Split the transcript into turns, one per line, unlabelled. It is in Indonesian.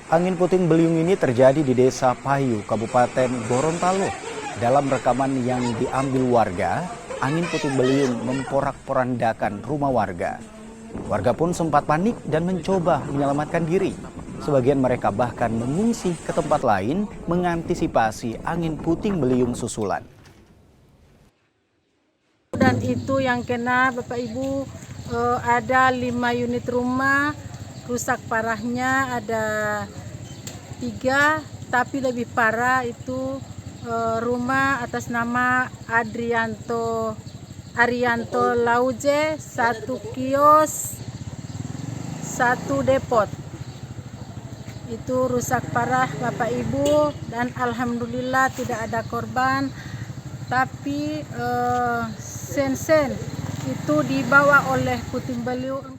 Angin puting beliung ini terjadi di Desa Payu, Kabupaten Gorontalo. Dalam rekaman yang diambil warga, angin puting beliung memporak-porandakan rumah warga. Warga pun sempat panik dan mencoba menyelamatkan diri. Sebagian mereka bahkan mengungsi ke tempat lain mengantisipasi angin puting beliung susulan.
Dan itu yang kena Bapak Ibu, ada 5 unit rumah, rusak parahnya ada 3, tapi lebih parah itu rumah atas nama Arianto Lauje, 1 kios, 1 depot. Itu rusak parah Bapak Ibu, dan alhamdulillah tidak ada korban. Tapi sen-sen itu dibawa oleh puting beliung.